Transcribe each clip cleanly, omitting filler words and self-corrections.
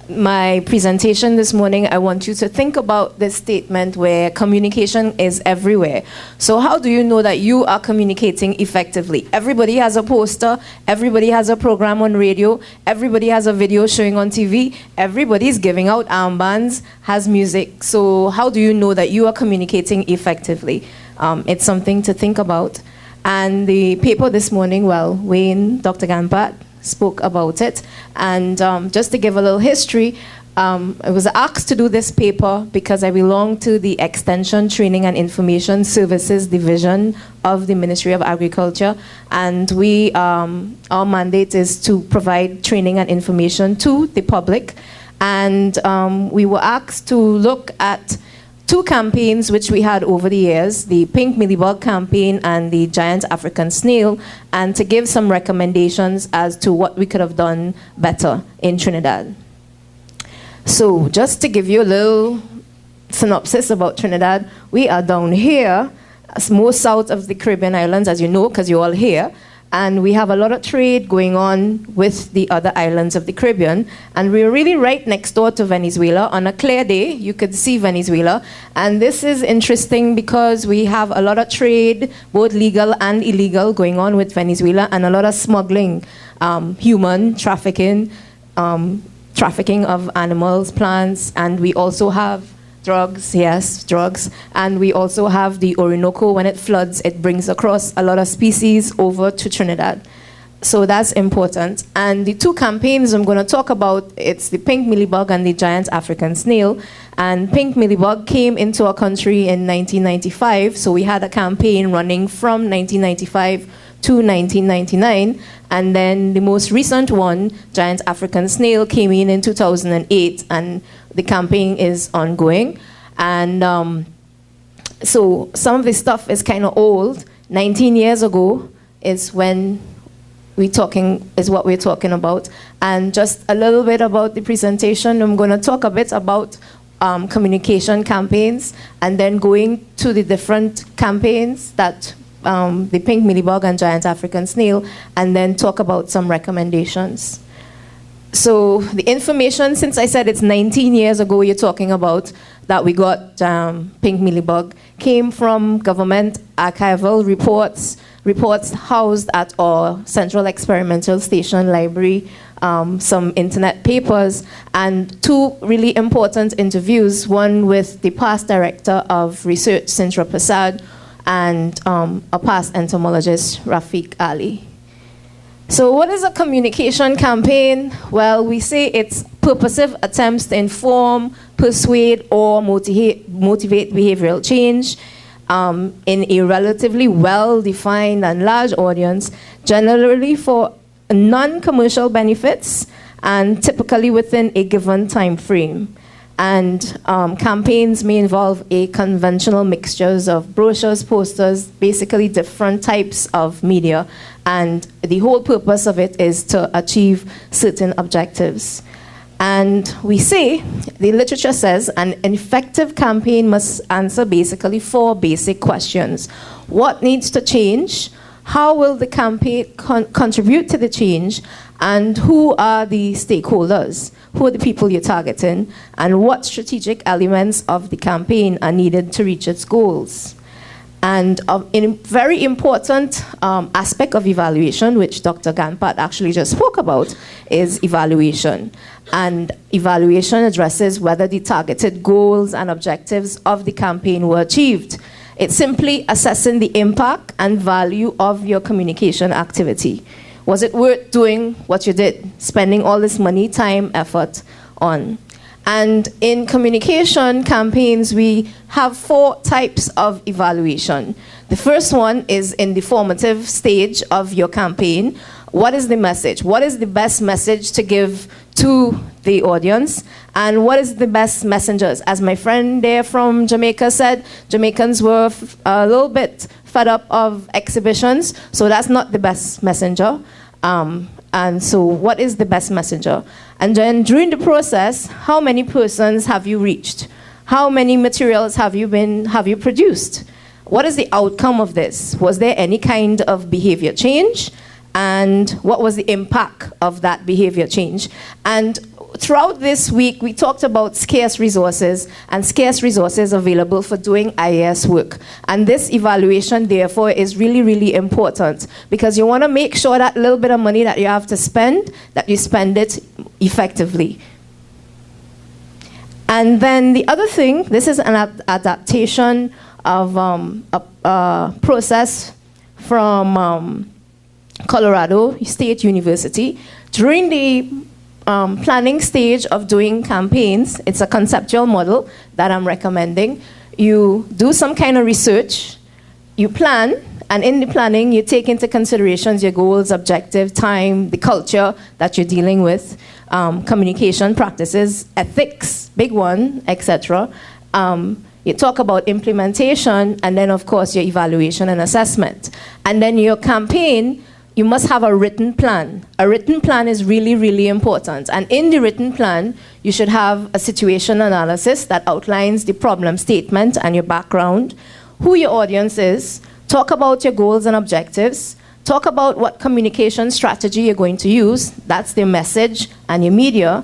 my presentation this morning, I want you to think about this statement where communication is everywhere. So how do you know that you are communicating effectively? Everybody has a poster, everybody has a program on radio, everybody has a video showing on TV, everybody's giving out armbands, has music. So how do you know that you are communicating effectively? It's something to think about. And the paper this morning, well, Wayne, Dr. Gampat, spoke about it. And just to give a little history, I was asked to do this paper because I belong to the Extension, Training and Information Services Division of the Ministry of Agriculture. And we, our mandate is to provide training and information to the public. And we were asked to look at two campaigns which we had over the years, the pink mealybug campaign and the giant African snail, and to give some recommendations as to what we could have done better in Trinidad. So just to give you a little synopsis about Trinidad, we are down here, more south of the Caribbean islands, as you know, because you're all here. And we have a lot of trade going on with the other islands of the Caribbean. And we're really right next door to Venezuela. On a clear day, you could see Venezuela. And this is interesting because we have a lot of trade, both legal and illegal, going on with Venezuela, and a lot of smuggling, human trafficking, trafficking of animals, plants, and we also have drugs, yes, drugs. And we also have the Orinoco. When it floods, it brings across a lot of species over to Trinidad. So that's important. And the two campaigns I'm going to talk about, it's the pink mealybug and the giant African snail. And pink mealybug came into our country in 1995. So we had a campaign running from 1995 to 1999. And then the most recent one, giant African snail, came in 2008. And the campaign is ongoing. And so some of this stuff is kind of old. 19 years ago is when is what we're talking about. And just a little bit about the presentation. I'm going to talk a bit about communication campaigns, and then going to the different campaigns that the pink mealybug and giant African snail, and then talk about some recommendations. So the information, since I said it's 19 years ago you're talking about that we got pink mealybug, came from government archival reports housed at our Central Experimental Station Library, some internet papers, and two really important interviews, one with the past director of research, Sintra Prasad, and a past entomologist, Rafiq Ali. So what is a communication campaign? Well, we say it's purposive attempts to inform, persuade, or motivate behavioral change in a relatively well-defined and large audience, generally for non-commercial benefits and typically within a given time frame. And campaigns may involve a conventional mixtures of brochures, posters, basically different types of media. And the whole purpose of it is to achieve certain objectives. And we say, the literature says, an effective campaign must answer basically four basic questions. What needs to change? How will the campaign contribute to the change? And who are the stakeholders? Who are the people you're targeting? And what strategic elements of the campaign are needed to reach its goals? And a very important aspect of evaluation, which Dr. Gampat actually just spoke about, is evaluation. And evaluation addresses whether the targeted goals and objectives of the campaign were achieved. It's simply assessing the impact and value of your communication activity. Was it worth doing what you did, spending all this money, time, effort on? And in communication campaigns, we have four types of evaluation. The first one is in the formative stage of your campaign. What is the message? What is the best message to give to the audience? And what is the best messengers? As my friend there from Jamaica said, Jamaicans were a little bit fed up of exhibitions, so that's not the best messenger. And so what is the best messenger? And then during the process, how many persons have you reached? How many materials have you produced? What is the outcome of this? Was there any kind of behavior change? and what was the impact of that behavior change. And throughout this week, we talked about scarce resources and scarce resources available for doing IAS work. And this evaluation, therefore, is really, really important, because you want to make sure that little bit of money that you have to spend, that you spend it effectively. And then the other thing, this is an adaptation of a process from Colorado State University. During the planning stage of doing campaigns, it's a conceptual model that I'm recommending. You do some kind of research, you plan, and in the planning, you take into considerations your goals, objective, time, the culture that you're dealing with, communication practices, ethics, big one, etc. You talk about implementation, and then, of course, your evaluation and assessment. And then your campaign, you must have a written plan. A written plan is really, really important. And in the written plan, you should have a situation analysis that outlines the problem statement and your background, who your audience is, talk about your goals and objectives, talk about what communication strategy you're going to use, that's the message and your media.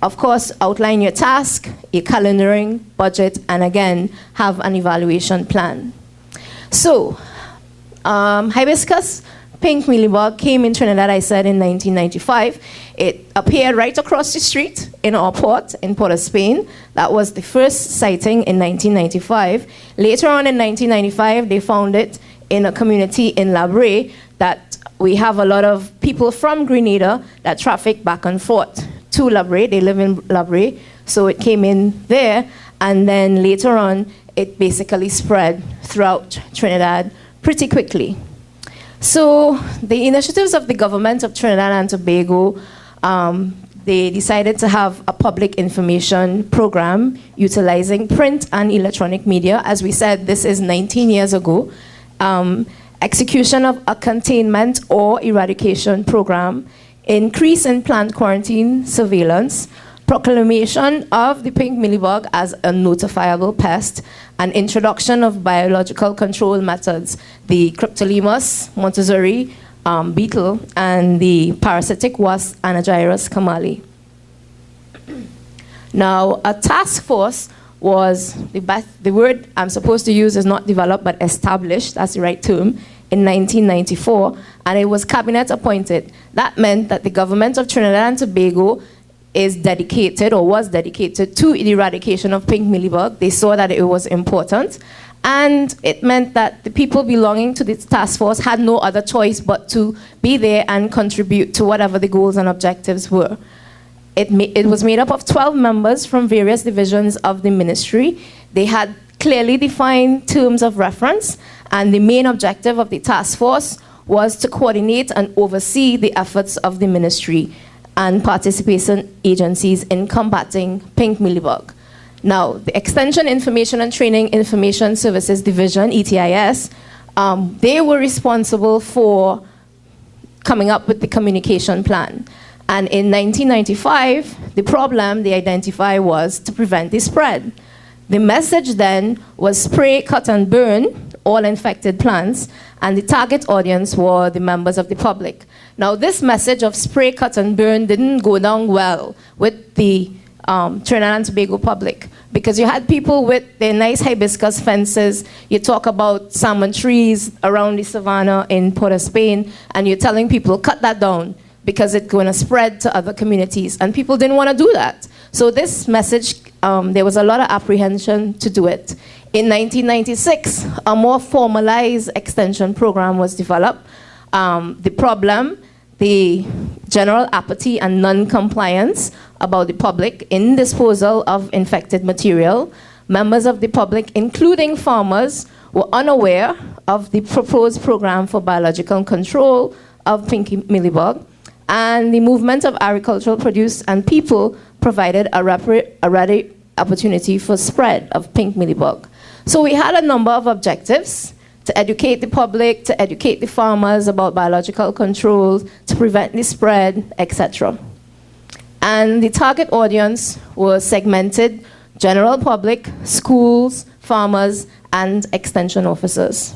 Of course, outline your task, your calendaring, budget, and again, have an evaluation plan. So, hibiscus pink mealybug came in Trinidad, I said, in 1995. It appeared right across the street in our port, in Port of Spain. That was the first sighting in 1995. Later on in 1995, they found it in a community in Labre that we have a lot of people from Grenada that traffic back and forth to Labre. They live in Labre, so it came in there, and then later on, it basically spread throughout Trinidad pretty quickly. So the initiatives of the government of Trinidad and Tobago, they decided to have a public information program utilizing print and electronic media. As we said, this is 19 years ago. Execution of a containment or eradication program, increase in plant quarantine surveillance, proclamation of the pink mealybug as a notifiable pest, and introduction of biological control methods, the Cryptolemus montessori beetle, and the parasitic wasp Anagyrus kamali. Now, a task force was, the word I'm supposed to use is not developed, but established, that's the right term, in 1994, and it was cabinet appointed. That meant that the government of Trinidad and Tobago is dedicated, or was dedicated, to the eradication of pink mealybug. They saw that it was important, and it meant that the people belonging to this task force had no other choice but to be there and contribute to whatever the goals and objectives were. It was made up of 12 members from various divisions of the ministry. They had clearly defined terms of reference, and the main objective of the task force was to coordinate and oversee the efforts of the ministry and participation agencies in combating pink mealybug. Now, the Extension Information and Training Information Services Division, ETIS, they were responsible for coming up with the communication plan. And in 1995, the problem they identified was to prevent the spread. The message then was spray, cut, and burn all infected plants, and the target audience were the members of the public. Now, this message of spray, cut, and burn didn't go down well with the Trinidad and Tobago public, because you had people with their nice hibiscus fences. You talk about salmon trees around the savannah in Port of Spain, and you're telling people, cut that down, because it's going to spread to other communities. And people didn't want to do that. So this message, there was a lot of apprehension to do it. In 1996, a more formalized extension program was developed. The problem, the general apathy and non-compliance about the public in disposal of infected material. Members of the public, including farmers, were unaware of the proposed program for biological control of pink mealybug, and the movement of agricultural produce and people provided a ready opportunity for spread of pink mealybug. So we had a number of objectives: to educate the public, to educate the farmers about biological control, to prevent the spread, etc. And the target audience was segmented: general public, schools, farmers, and extension officers.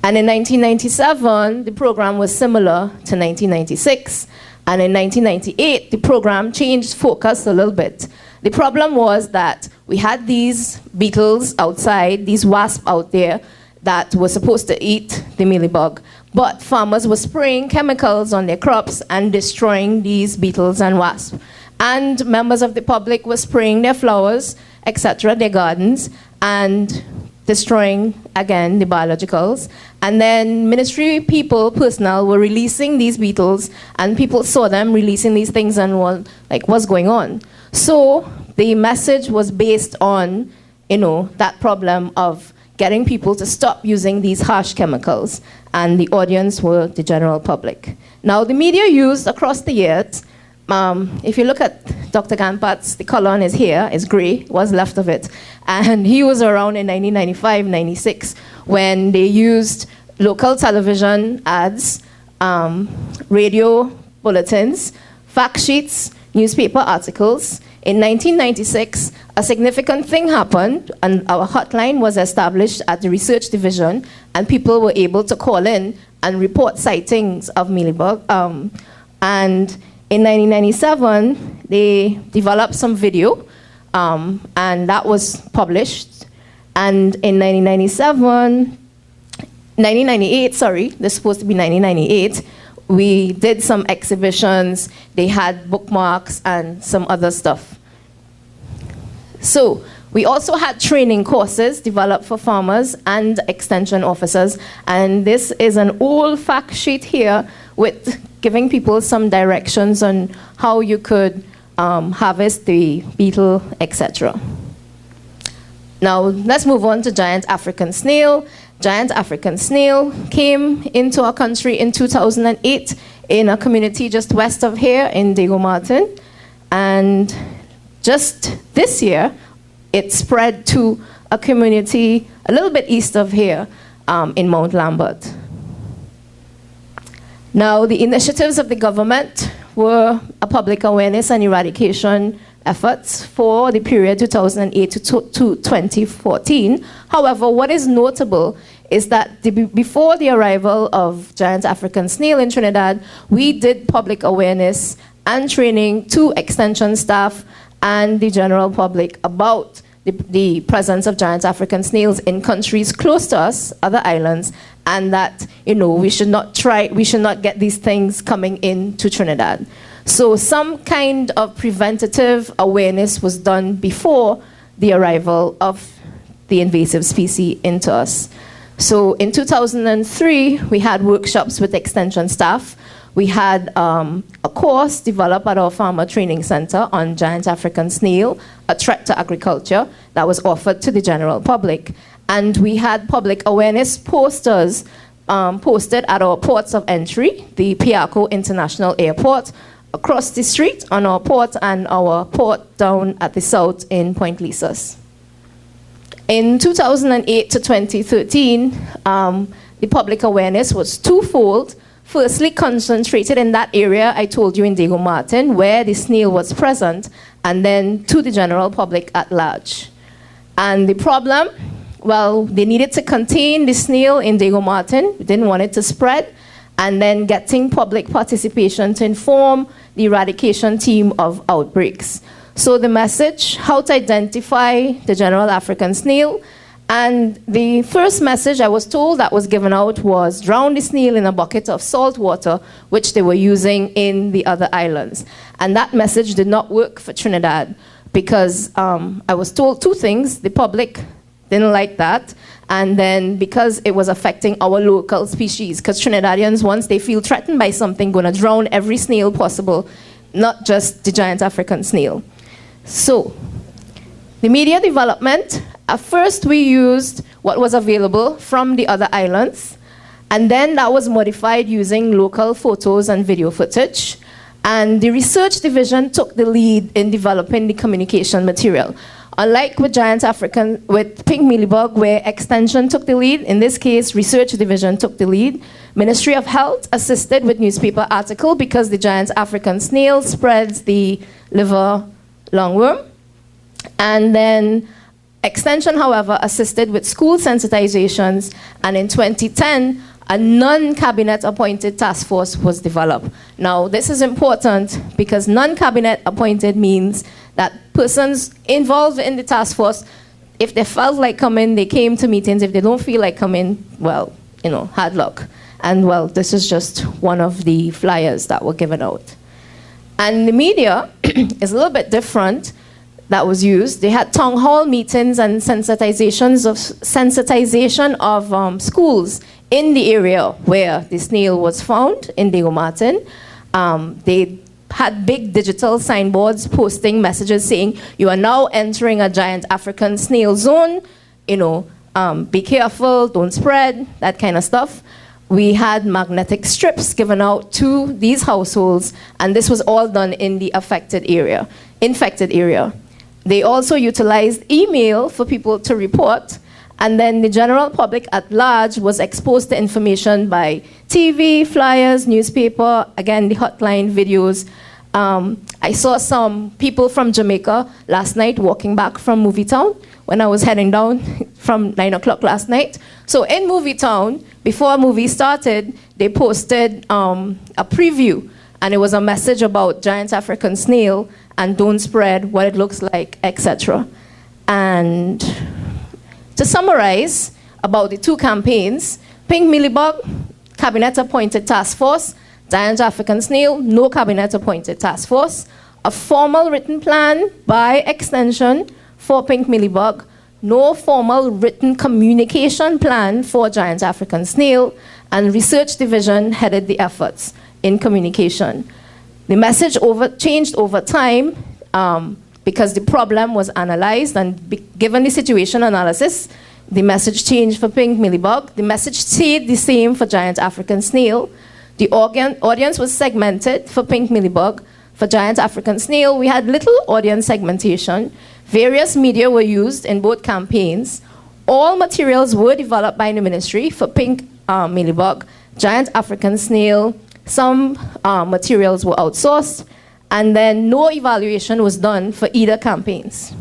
And in 1997, the program was similar to 1996. And in 1998, the program changed focus a little bit. The problem was that we had these beetles outside, these wasps out there that were supposed to eat the mealybug. But farmers were spraying chemicals on their crops and destroying these beetles and wasps. And members of the public were spraying their flowers, etc., their gardens, and destroying, again, the biologicals. And then ministry people, personnel, were releasing these beetles, and people saw them releasing these things and were like, what's going on? So the message was based on, that problem of getting people to stop using these harsh chemicals, and the audience were the general public. Now, the media used across the years, if you look at Dr. Ganpat's, the color on his hair is gray, what's left of it. And he was around in 1995, 96, when they used local television ads, radio bulletins, fact sheets, newspaper articles. In 1996, a significant thing happened, and our hotline was established at the research division, and people were able to call in and report sightings of mealybug. And in 1997, they developed some video, and that was published. And in 1998, sorry, this is supposed to be 1998, we did some exhibitions, they had bookmarks and some other stuff. So we also had training courses developed for farmers and extension officers, and this is an old fact sheet here with giving people some directions on how you could harvest the beetle, etc. Now let's move on to giant African snail. Giant African snail came into our country in 2008 in a community just west of here in Diego Martin. And just this year, it spread to a community a little bit east of here in Mount Lambert. Now, the initiatives of the government were a public awareness and eradication efforts for the period 2008 to 2014. However, what is notable is that before the arrival of giant African snail in Trinidad, we did public awareness and training to extension staff and the general public about the presence of giant African snails in countries close to us, other islands, and that we should not get these things coming into Trinidad. So some kind of preventative awareness was done before the arrival of the invasive species into us. So in 2003, we had workshops with extension staff. We had a course developed at our Farmer Training Center on giant African snail, a threat to agriculture, that was offered to the general public. And we had public awareness posters posted at our ports of entry, the Piarco International Airport, across the street on our port, and our port down at the south in Point Lisas. In 2008 to 2013, the public awareness was twofold. Firstly, concentrated in that area I told you in Diego Martin, where the snail was present, and then to the general public at large. And the problem, well, they needed to contain the snail in Diego Martin. We didn't want it to spread. And then getting public participation to inform the eradication team of outbreaks. So the message, how to identify the general African snail. And the first message I was told that was given out was drown the snail in a bucket of salt water, which they were using in the other islands. And that message did not work for Trinidad because I was told two things. The public didn't like that. And then because it was affecting our local species, because Trinidadians, once they feel threatened by something, going to drown every snail possible, not just the giant African snail. So, the media development, at first we used what was available from the other islands, and then that was modified using local photos and video footage. And the research division took the lead in developing the communication material. Unlike with with pink mealybug, where extension took the lead, in this case, research division took the lead. Ministry of Health assisted with newspaper article because the giant African snail spreads the liver lungworm. And then Extension, however, assisted with school sensitizations, and in 2010, a non-cabinet appointed task force was developed. Now, this is important because non-cabinet appointed means that persons involved in the task force, if they felt like coming, they came to meetings. If they don't feel like coming, well, hard luck. And well, this is just one of the flyers that were given out. And the media is a little bit different that was used. They had town hall meetings and sensitization of schools in the area where the snail was found in Diego Martin. They had big digital signboards posting messages saying, you are now entering a giant African snail zone, be careful, don't spread, that kind of stuff. We had magnetic strips given out to these households, and this was all done in the infected area. They also utilized email for people to report, and then the general public at large was exposed to information by TV, flyers, newspaper, again, the hotline videos. I saw some people from Jamaica last night walking back from Movie Town when I was heading down from 9 o'clock last night. So in Movie Town, before a movie started, they posted a preview, and it was a message about giant African snail and don't spread, what it looks like, etc. And to summarize about the two campaigns, Pink Mealybug, cabinet-appointed task force; giant African snail, no cabinet-appointed task force; a formal written plan by extension for Pink Mealybug; no formal written communication plan for giant African snail; and research division headed the efforts in communication. The message changed over time because the problem was analyzed, and given the situation analysis, the message changed for Pink Mealybug. The message stayed the same for giant African snail. The audience was segmented for Pink Mealybug. For giant African snail, we had little audience segmentation. Various media were used in both campaigns. All materials were developed by the ministry for Pink Mealybug. Giant African snail, some materials were outsourced, and then no evaluation was done for either campaigns.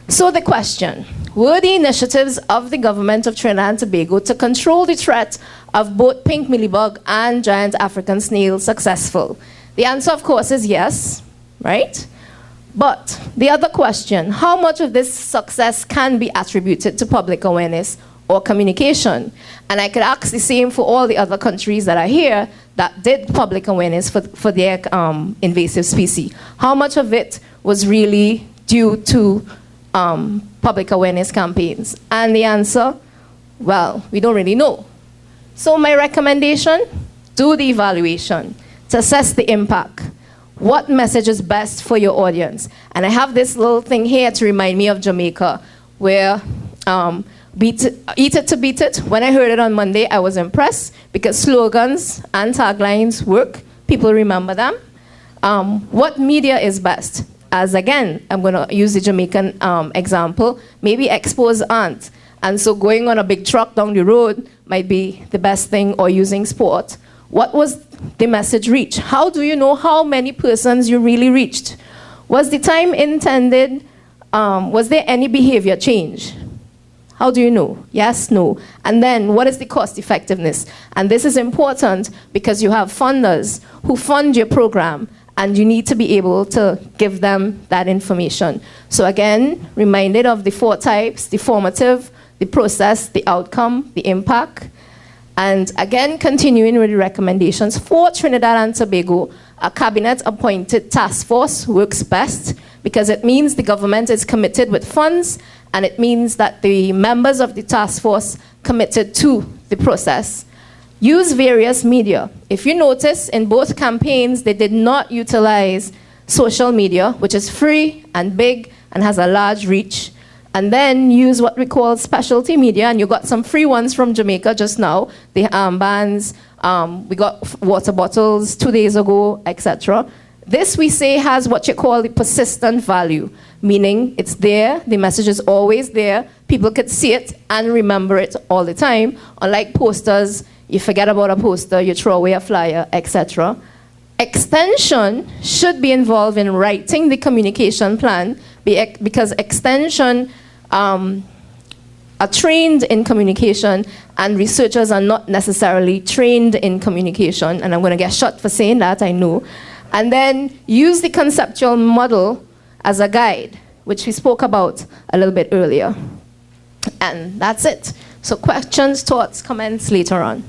So the question, were the initiatives of the government of Trinidad and Tobago to control the threat of both Pink Mealybug and giant African snail successful? The answer, of course, is yes, right? But the other question, how much of this success can be attributed to public awareness or communication? And I could ask the same for all the other countries that are here that did public awareness for their invasive species. How much of it was really due to public awareness campaigns? And the answer, well, we don't really know. So my recommendation, do the evaluation to assess the impact. What message is best for your audience? And I have this little thing here to remind me of Jamaica, where eat it to beat it. When I heard it on Monday, I was impressed because slogans and taglines work. People remember them. What media is best? As again, I'm going to use the Jamaican example, maybe expose ants. And so going on a big truck down the road might be the best thing, or using sport. What was the message reach? How do you know how many persons you really reached? Was the time intended? Was there any behavior change? How do you know? Yes, no. And then what is the cost effectiveness? And this is important because you have funders who fund your program, and you need to be able to give them that information. So again, reminded of the 4 types: the formative, the process, the outcome, the impact. And again, continuing with the recommendations for Trinidad and Tobago, a cabinet-appointed task force works best because it means the government is committed with funds, and it means that the members of the task force committed to the process. Use various media. If you notice, in both campaigns, they did not utilize social media, which is free and big and has a large reach. And then use what we call specialty media, and you got some free ones from Jamaica just now, the armbands, we got water bottles 2 days ago, etc. This, we say, has what you call the persistent value, meaning it's there, the message is always there, people could see it and remember it all the time. Unlike posters, you forget about a poster, you throw away a flyer, etc. Extension should be involved in writing the communication plan, because extension are trained in communication, and researchers are not necessarily trained in communication, and I'm going to get shot for saying that, I know. And then use the conceptual model as a guide, which we spoke about a little bit earlier. And that's it. So questions, thoughts, comments later on.